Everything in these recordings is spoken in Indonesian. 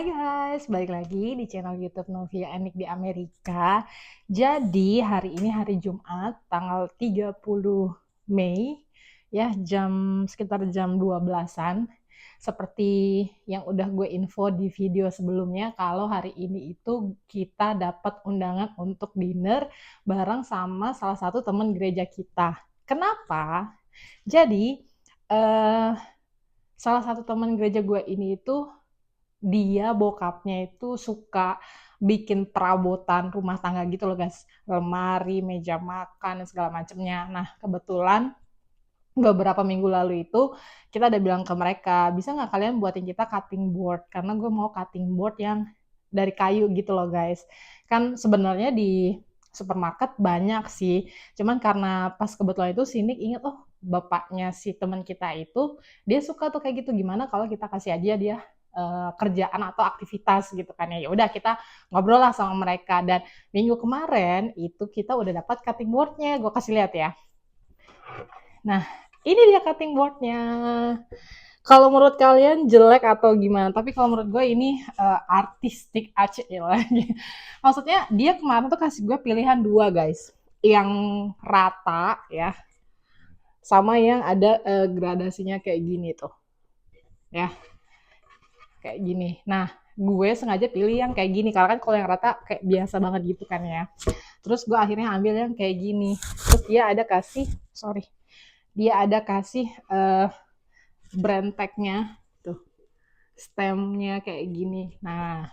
Hai guys, balik lagi di channel YouTube Novia Anik di Amerika. Jadi hari ini hari Jumat, tanggal 30 Mei, ya sekitar jam 12-an. Seperti yang udah gue info di video sebelumnya, kalau hari ini itu kita dapat undangan untuk dinner bareng sama salah satu teman gereja kita. Kenapa? Jadi, eh, salah satu teman gereja gue ini itu dia bokapnya itu suka bikin perabotan rumah tangga gitu loh guys, lemari, meja makan, dan segala macamnya. Nah kebetulan beberapa minggu lalu itu kita udah bilang ke mereka, bisa nggak kalian buatin kita cutting board, karena gue mau cutting board yang dari kayu gitu loh guys. Kan sebenarnya di supermarket banyak sih, cuman karena pas kebetulan itu Sinik inget, oh bapaknya si teman kita itu dia suka tuh kayak gitu, gimana kalau kita kasih aja dia kerjaan atau aktivitas gitu kan ya. Ya udah kita ngobrol lah sama mereka, dan minggu kemarin itu kita udah dapat cutting boardnya, gue kasih lihat ya. Nah ini dia cutting boardnya. Kalau menurut kalian jelek atau gimana? Tapi kalau menurut gue ini artistik aja ya lagi. Maksudnya dia kemarin tuh kasih gue pilihan dua guys, yang rata ya, sama yang ada gradasinya kayak gini tuh, ya kayak gini. Nah gue sengaja pilih yang kayak gini karena kan kalau yang rata kayak biasa banget gitu kan ya. Terus gue akhirnya ambil yang kayak gini. Terus dia ada kasih brand tag-nya tuh, stemnya kayak gini. Nah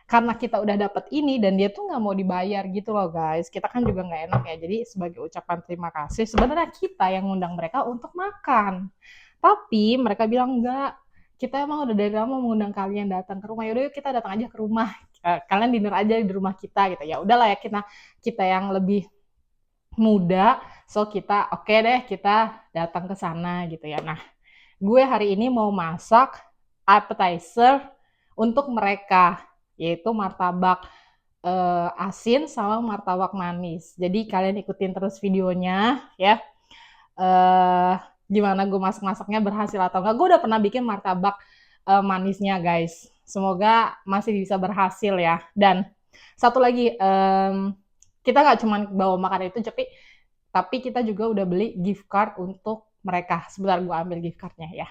karena kita udah dapet ini dan dia tuh nggak mau dibayar gitu loh guys, kita kan juga nggak enak ya. Jadi sebagai ucapan terima kasih, sebenarnya kita yang ngundang mereka untuk makan, tapi mereka bilang enggak, kita emang udah dari lama mengundang kalian datang ke rumah, yaudah yuk kita datang aja ke rumah, kalian dinner aja di rumah kita gitu. Ya udahlah ya, kita yang lebih muda, so kita oke deh, kita datang ke sana gitu ya. Nah gue hari ini mau masak appetizer untuk mereka, yaitu martabak asin sama martabak manis. Jadi kalian ikutin terus videonya ya. Eh Gimana gue masak-masaknya, berhasil atau enggak. Gue udah pernah bikin martabak manisnya guys. Semoga masih bisa berhasil ya. Dan satu lagi, kita nggak cuma bawa makan itu, tapi kita juga udah beli gift card untuk mereka. Sebentar gue ambil gift cardnya ya.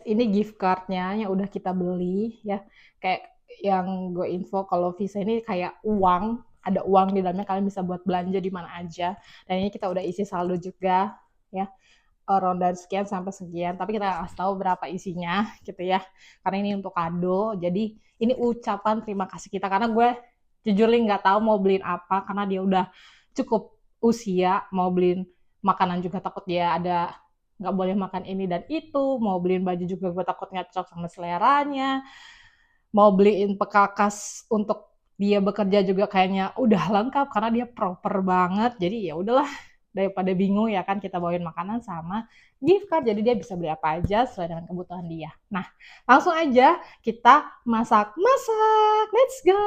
Ini gift cardnya yang udah kita beli ya, kayak yang gue info kalau Visa ini kayak uang, ada uang di dalamnya, kalian bisa buat belanja di mana aja. Dan ini kita udah isi saldo juga ya, orang dari sekian sampai sekian, tapi kita nggak kasih tahu berapa isinya gitu ya, karena ini untuk kado. Jadi ini ucapan terima kasih kita, karena gue jujur nggak tahu mau beliin apa, karena dia udah cukup usia, mau beliin makanan juga takut dia ada nggak boleh makan ini dan itu, mau beliin baju juga gue takut nggak cocok sama seleranya, mau beliin pekakas untuk dia bekerja juga kayaknya udah lengkap karena dia proper banget. Jadi ya udahlah, daripada bingung ya kan, kita bawain makanan sama gift card, jadi dia bisa beli apa aja sesuai dengan kebutuhan dia. Nah langsung aja kita masak, let's go.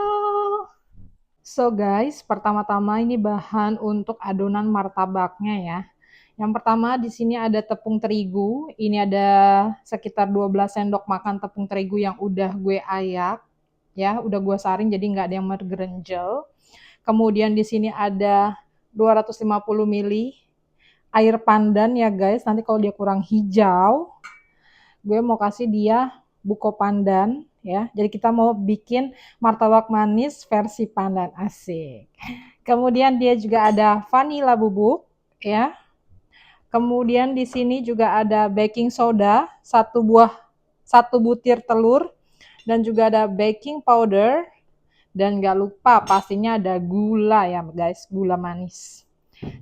So guys, pertama-tama ini bahan untuk adonan martabaknya ya. Yang pertama di sini ada tepung terigu. Ini ada sekitar 12 sendok makan tepung terigu yang udah gue ayak ya, udah gue saring jadi nggak ada yang mergerenjel. Kemudian di sini ada 250 ml air pandan ya guys. Nanti kalau dia kurang hijau, gue mau kasih dia buko pandan ya. Jadi kita mau bikin martabak manis versi pandan, asik. Kemudian dia juga ada vanila bubuk ya. Kemudian di sini juga ada baking soda, satu butir telur, dan juga ada baking powder, dan gak lupa pastinya ada gula ya guys, gula manis.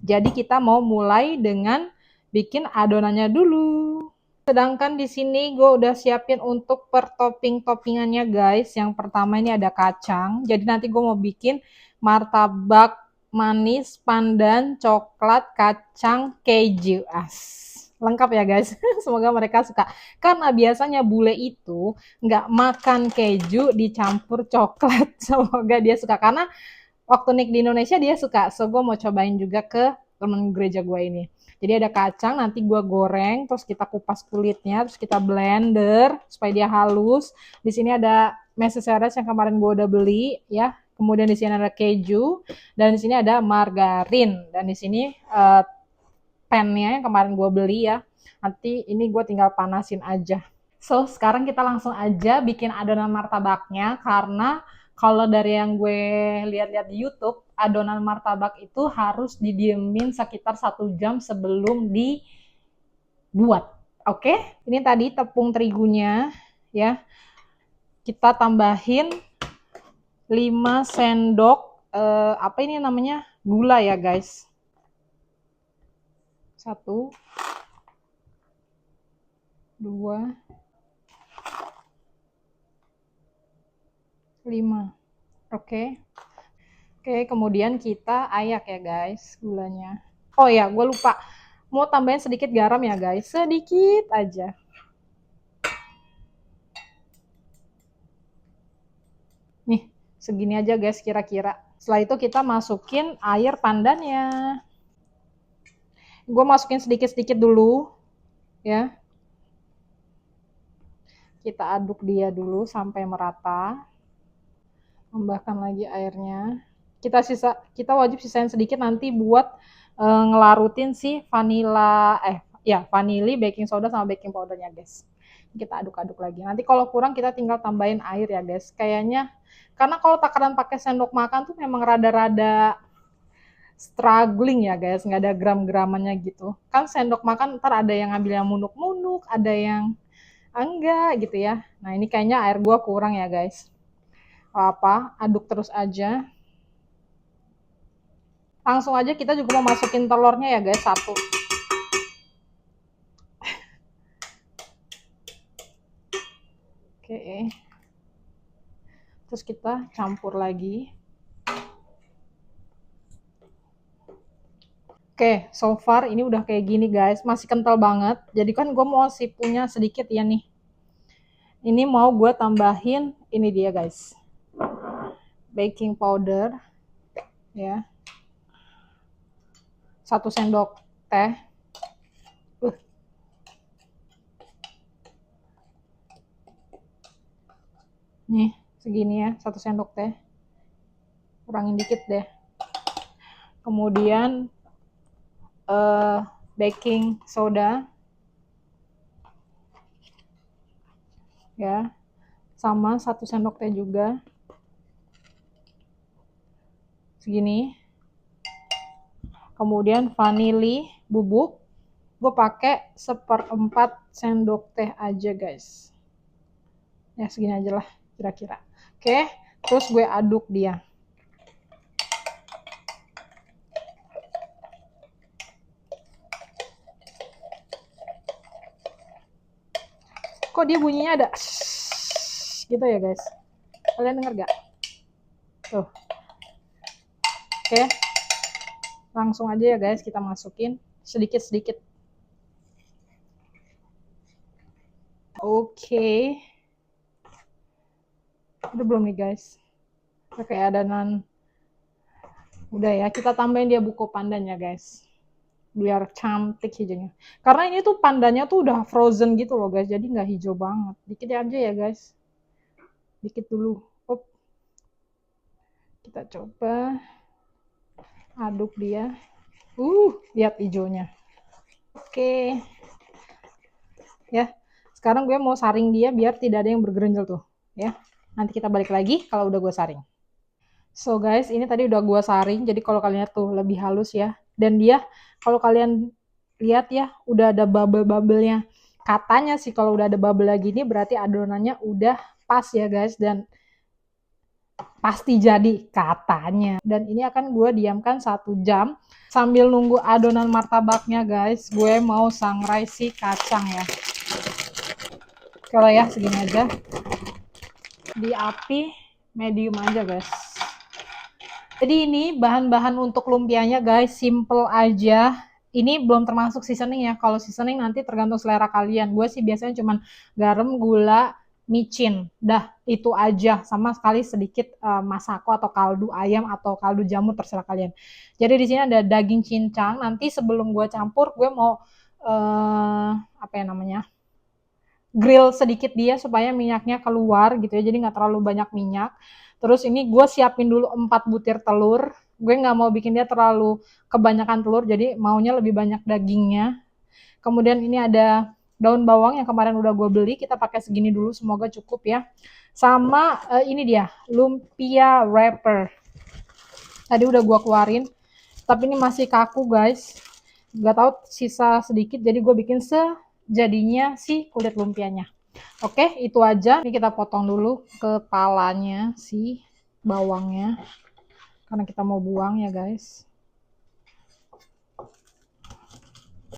Jadi kita mau mulai dengan bikin adonannya dulu. Sedangkan di sini gue udah siapin untuk per toppingannya guys. Yang pertama ini ada kacang. Jadi nanti gue mau bikin martabak manis pandan coklat kacang keju. Lengkap ya guys. Semoga mereka suka. Karena biasanya bule itu nggak makan keju dicampur coklat. Semoga dia suka. Karena waktu Nick di Indonesia dia suka. So gue mau cobain juga ke temen gereja gue ini. Jadi ada kacang, nanti gue goreng, terus kita kupas kulitnya, terus kita blender supaya dia halus. Di sini ada meses yang kemarin gue udah beli ya. Kemudian di sini ada keju dan di sini ada margarin dan di sini pannya yang kemarin gue beli ya. Nanti ini gue tinggal panasin aja. So, sekarang kita langsung aja bikin adonan martabaknya karena kalau dari yang gue lihat-lihat di YouTube, adonan martabak itu harus didiemin sekitar 1 jam sebelum dibuat. Oke, ini tadi tepung terigunya ya. Kita tambahin 5 sendok apa ini namanya? Gula ya, guys. 1 2 5. Oke. Oke, kemudian kita ayak ya guys gulanya. Oh ya, gue lupa. Mau tambahin sedikit garam ya guys. Sedikit aja. Nih, segini aja guys kira-kira. Setelah itu kita masukin air pandannya. Gue masukin sedikit-sedikit dulu. Ya. Kita aduk dia dulu sampai merata. Tambahkan lagi airnya. Kita wajib sisain sedikit nanti buat ngelarutin si vanili, baking soda sama baking powdernya guys. Kita aduk-aduk lagi. Nanti kalau kurang kita tinggal tambahin air ya guys. Kayaknya karena kalau takaran pakai sendok makan tuh memang rada-rada struggling ya guys, nggak ada gram-gramannya gitu. Kan sendok makan ntar ada yang ngambil yang munuk-munuk, ada yang enggak gitu ya. Nah ini kayaknya air gua kurang ya guys. Apa, aduk terus aja. Langsung aja kita juga mau masukin telurnya ya guys, 1. Oke. Terus kita campur lagi. Oke, so far ini udah kayak gini guys, masih kental banget. Jadi kan gue mau punya sedikit ya nih. Ini mau gue tambahin, ini dia guys. Baking powder. Ya. 1 sendok teh. Nih, segini ya, 1 sendok teh. Kurangin dikit deh. Kemudian baking soda. Ya. Sama 1 sendok teh juga. Segini. Kemudian vanili bubuk. Gue pakai 1/4 sendok teh aja guys. Ya segini aja lah kira-kira. Oke, terus gue aduk dia. Kok dia bunyinya ada gitu ya guys? Kalian denger gak? Tuh. Oke. Langsung aja ya guys kita masukin sedikit-sedikit. Oke. Udah belum nih guys? Udah kayak adonan. Udah ya, kita tambahin dia buko pandan ya guys. Biar cantik hijaunya. Karena ini tuh pandannya tuh udah frozen gitu loh guys, jadi nggak hijau banget. Dikit aja ya guys. Dikit dulu. Up. Kita coba aduk dia. Lihat hijaunya. Oke. Ya. Sekarang gue mau saring dia biar tidak ada yang bergerenjel tuh, ya. Nanti kita balik lagi kalau udah gue saring. So guys, ini tadi udah gue saring, jadi kalau kalian lihat tuh lebih halus ya. Dan dia, kalau kalian lihat ya, udah ada bubble-bubblenya. Katanya sih kalau udah ada bubble lagi ini berarti adonannya udah pas ya guys, dan pasti jadi katanya. Dan ini akan gue diamkan 1 jam. Sambil nunggu adonan martabaknya guys, gue mau sangrai si kacang ya. Kalau ya segini aja. Di api medium aja guys. Jadi ini bahan-bahan untuk lumpianya guys, simple aja. Ini belum termasuk seasoning ya. Kalau seasoning nanti tergantung selera kalian. Gue sih biasanya cuman garam, gula, micin. Dah, itu aja. Sama sekali sedikit masako atau kaldu ayam atau kaldu jamur terserah kalian. Jadi di sini ada daging cincang. Nanti sebelum gue campur, gue mau apa ya namanya? Grill sedikit dia supaya minyaknya keluar gitu ya. Jadi nggak terlalu banyak minyak. Terus ini gue siapin dulu 4 butir telur. Gue nggak mau bikin dia terlalu kebanyakan telur, jadi maunya lebih banyak dagingnya. Kemudian ini ada daun bawang yang kemarin udah gue beli, kita pakai segini dulu, semoga cukup ya. Sama ini dia, lumpia wrapper. Tadi udah gue keluarin, tapi ini masih kaku guys. Gak tahu sisa sedikit, jadi gue bikin sejadinya si kulit lumpianya. Oke, itu aja. Ini kita potong dulu kepalanya si bawangnya, karena kita mau buang ya guys.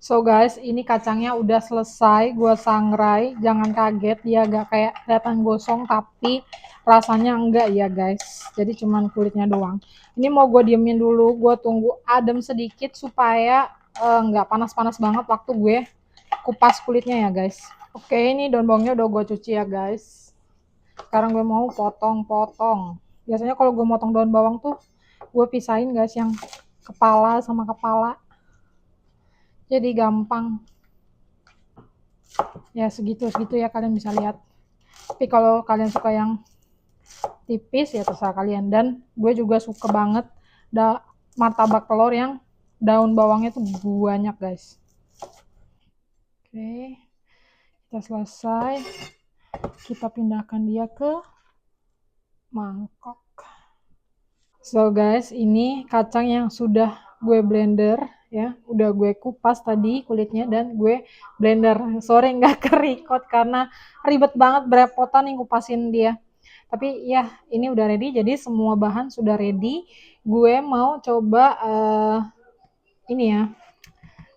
So guys, ini kacangnya udah selesai gue sangrai. Jangan kaget, dia agak kayak kelihatan gosong tapi rasanya enggak ya guys. Jadi cuman kulitnya doang. Ini mau gue diemin dulu, gue tunggu adem sedikit supaya nggak panas-panas banget waktu gue kupas kulitnya ya guys. Oke, ini daun bawangnya udah gue cuci ya guys. Sekarang gue mau potong-potong. Biasanya kalau gue motong daun bawang tuh gue pisahin guys, yang kepala sama kepala. Jadi gampang ya, segitu ya, kalian bisa lihat. Tapi kalau kalian suka yang tipis ya terserah kalian. Dan gue juga suka banget martabak telur yang daun bawangnya tuh banyak guys. Oke, kita selesai, kita pindahkan dia ke mangkok. So guys, ini kacang yang sudah gue blender ya, udah gue kupas tadi kulitnya dan gue blender. Sorry nggak ke-record karena ribet banget, berepotan nih kupasin dia. Tapi ya ini udah ready, jadi semua bahan sudah ready. Gue mau coba ini ya,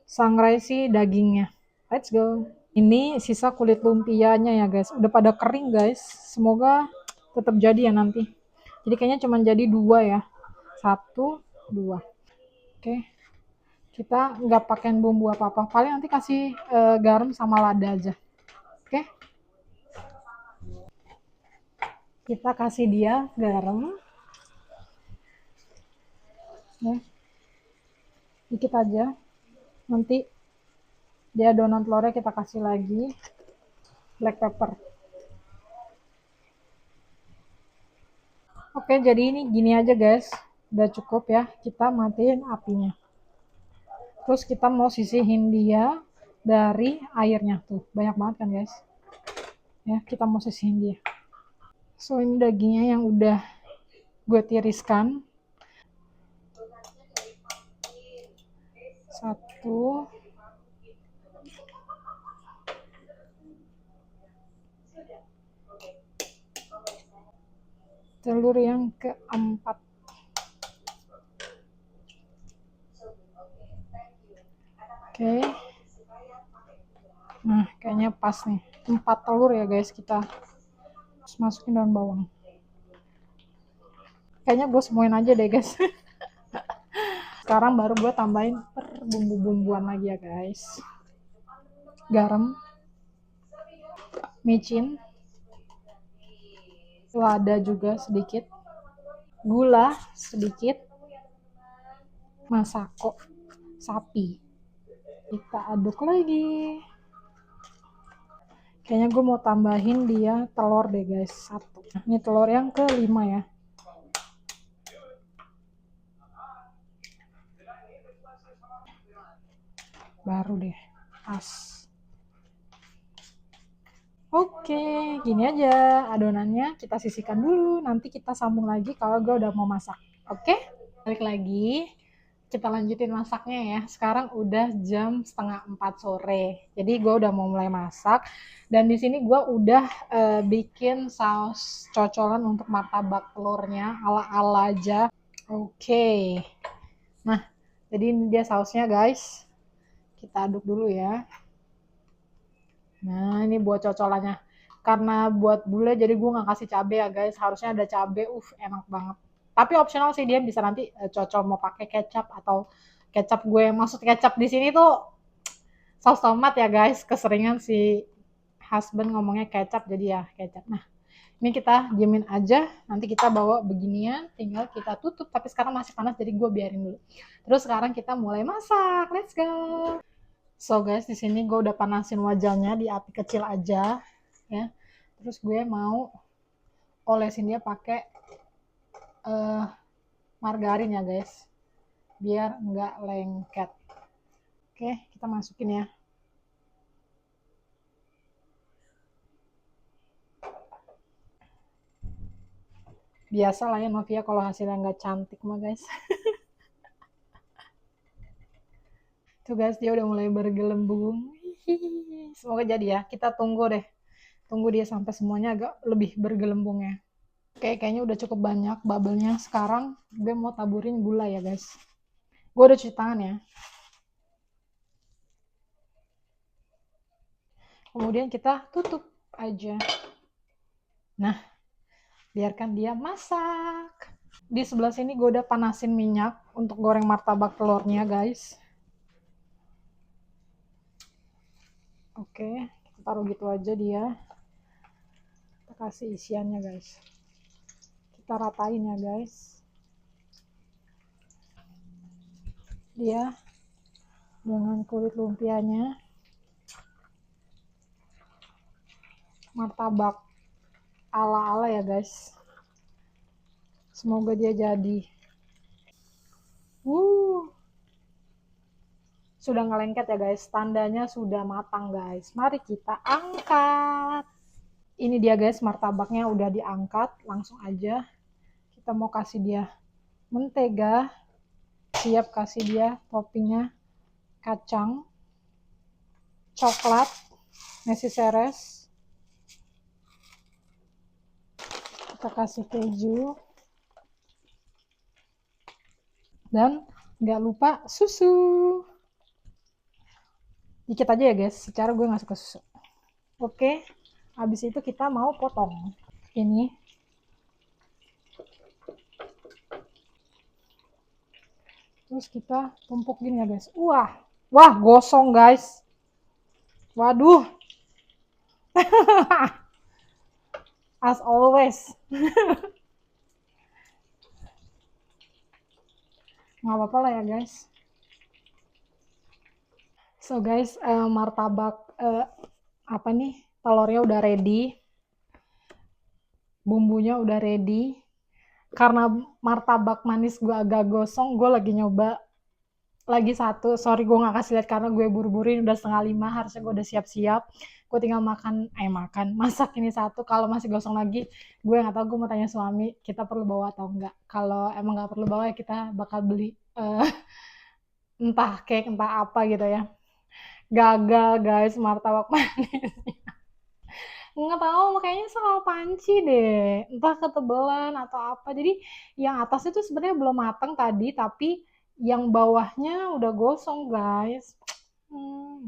sangrai si dagingnya. Let's go. Ini sisa kulit lumpianya ya guys, udah pada kering guys. Semoga tetap jadi ya nanti. Jadi kayaknya cuma jadi 2 ya. 1, 2. Oke. Kita nggak pakai bumbu apa-apa. Paling nanti kasih garam sama lada aja. Oke. Kita kasih dia garam. Ya. Dikit aja. Nanti dia adonan telurnya kita kasih lagi black pepper. Oke, jadi ini gini aja guys. Udah cukup ya. Kita matiin apinya. Terus kita mau sisihin dia dari airnya tuh. Banyak banget kan guys. Ya, kita mau sisihin dia. So, ini dagingnya yang udah gue tiriskan. 1, telur yang keempat. Oke. Nah, kayaknya pas nih. 4 telur ya guys kita. Terus masukin daun bawang. Kayaknya gue semuain aja deh guys. Sekarang baru gue tambahin bumbu-bumbuan lagi ya guys. Garam, micin, lada juga sedikit, gula sedikit, masako sapi. Kita aduk lagi. Kayaknya gue mau tambahin dia telur deh guys, 1. Ini telur yang ke-5 ya. Baru deh pas. Oke, gini aja adonannya, kita sisihkan dulu, nanti kita sambung lagi kalau gue udah mau masak. Oke, balik lagi, kita lanjutin masaknya ya. Sekarang udah jam 3:30 sore, jadi gue udah mau mulai masak. Dan di sini gue udah bikin saus cocolan untuk martabak telurnya ala-ala aja. Oke, nah jadi ini dia sausnya guys. Kita aduk dulu ya. Nah, ini buat cocolannya. Karena buat bule jadi gue nggak kasih cabai ya guys. Harusnya ada cabai, enak banget. Tapi optional sih, dia bisa nanti cocol mau pakai kecap atau kecap. Gue maksud kecap di sini tuh saus tomat ya guys. Keseringan sih husband ngomongnya kecap, jadi ya kecap. Nah, ini kita diemin aja, nanti kita bawa beginian, tinggal kita tutup. Tapi sekarang masih panas, jadi gue biarin dulu. Terus sekarang kita mulai masak, let's go. So guys, di sini gue udah panasin wajannya di api kecil aja, ya. Terus gue mau olesin dia pakai margarin ya guys, biar nggak lengket. Oke, kita masukin ya. Biasa lah ya Novia kalau hasilnya nggak cantik mah guys. Tuh guys, dia udah mulai bergelembung. Semoga jadi ya. Kita tunggu deh. Tunggu dia sampai semuanya agak lebih bergelembung ya. Oke, kayaknya udah cukup banyak bubble-nya. Sekarang gue mau taburin gula ya guys. Gue udah cuci tangan ya. Kemudian kita tutup aja. Nah, biarkan dia masak. Di sebelah sini gue udah panasin minyak untuk goreng martabak telurnya guys. Oke, kita taruh gitu aja dia. Kita kasih isiannya guys. Kita ratain ya guys. Dia dengan kulit lumpianya. Martabak ala-ala ya guys. Semoga dia jadi. Sudah ngelengket ya guys. Tandanya sudah matang guys. Mari kita angkat. Ini dia guys, martabaknya udah diangkat. Langsung aja kita mau kasih dia mentega. Siap kasih dia toppingnya kacang, coklat, nasi seres. Kita kasih keju. Dan nggak lupa susu. Dikit aja ya guys, secara gue nggak suka susu. Oke, habis itu kita mau potong. Ini. Terus kita tumpuk gini ya guys. Wah gosong guys. Waduh. As always. Nggak apa-apa lah ya guys. So guys, martabak telurnya udah ready, bumbunya udah ready. Karena martabak manis gue agak gosong, gue lagi nyoba lagi satu. Sorry gue nggak kasih lihat karena gue buru-buru, udah 4:30, harusnya gue udah siap-siap. Gue tinggal masak ini satu. Kalau masih gosong lagi, gue nggak tahu. Gue mau tanya suami, kita perlu bawa atau enggak. Kalau emang nggak perlu bawa ya kita bakal beli entah cake entah apa gitu ya. Gagal guys martabak manis. Nggak tahu, kayaknya soal panci deh, entah ketebalan atau apa. Jadi yang atasnya tuh sebenarnya belum matang tadi, tapi yang bawahnya udah gosong guys.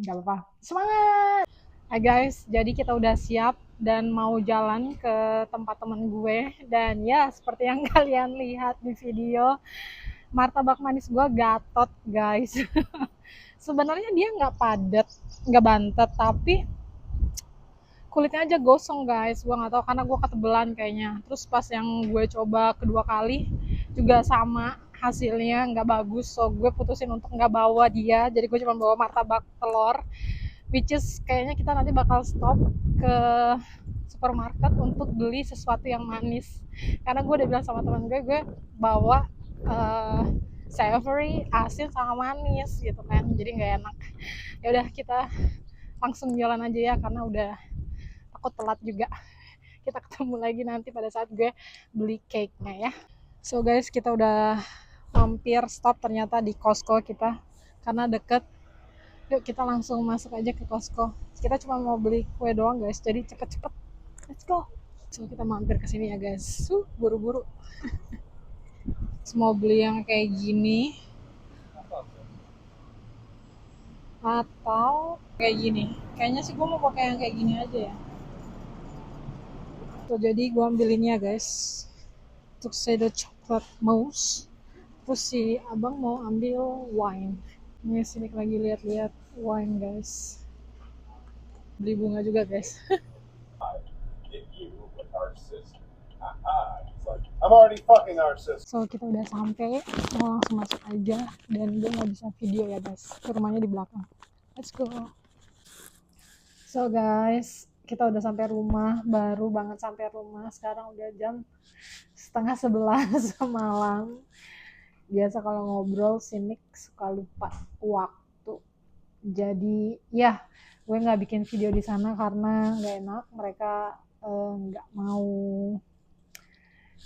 Nggak apa-apa, semangat. Hai guys, jadi kita udah siap dan mau jalan ke tempat temen gue. Dan ya seperti yang kalian lihat di video, martabak manis gue gatot guys. Sebenarnya dia nggak padat, nggak bantet, tapi kulitnya aja gosong guys. Gue nggak tahu karena gue ketebelan kayaknya. Terus pas yang gue coba kedua kali juga sama, hasilnya nggak bagus. So gue putusin untuk nggak bawa dia, jadi gue cuma bawa martabak telur, which is kayaknya kita nanti bakal stop ke supermarket untuk beli sesuatu yang manis. Karena gue udah bilang sama teman gue bawa savory, asin sama manis gitu kan, jadi nggak enak. Ya udah kita langsung jalan aja ya karena udah takut telat juga. Kita ketemu lagi nanti pada saat gue beli cake-nya ya. So guys, kita udah hampir stop ternyata di Costco kita karena deket. Yuk kita langsung masuk aja ke Costco. Kita cuma mau beli kue doang guys, jadi cepet-cepet. Let's go. So kita mampir ke sini ya guys. Buru-buru. Mau beli yang kayak gini atau kayak gini. Kayaknya sih gue mau pakai yang kayak gini aja ya. Tuh, jadi gue ambil ini ya guys, tuxedo coklat mousse. Terus si abang mau ambil wine. Ini sini lagi lihat-lihat wine guys. beli bunga juga guys. I'm already fucking our sister. So kita udah sampai, mau langsung masuk aja, dan gue nggak bisa video ya guys, rumahnya di belakang. Let's go. So guys, kita udah sampai rumah, baru banget sampai rumah. Sekarang udah jam 10:30 malam. Biasa kalau ngobrol sini suka lupa waktu. Jadi ya, gue nggak bikin video di sana karena nggak enak. Mereka nggak mau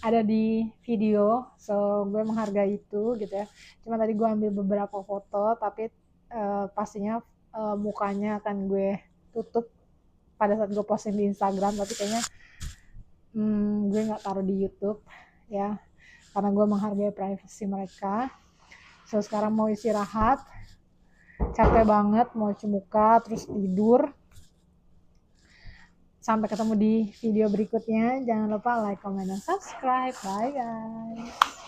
ada di video, so gue menghargai itu gitu ya. Cuma tadi gue ambil beberapa foto, tapi pastinya mukanya akan gue tutup pada saat gue posting di Instagram, tapi kayaknya gue nggak taruh di YouTube ya, karena gue menghargai privasi mereka. So sekarang mau istirahat, capek banget, mau cuci muka terus tidur. Sampai ketemu di video berikutnya. Jangan lupa like, comment, dan subscribe. Bye guys.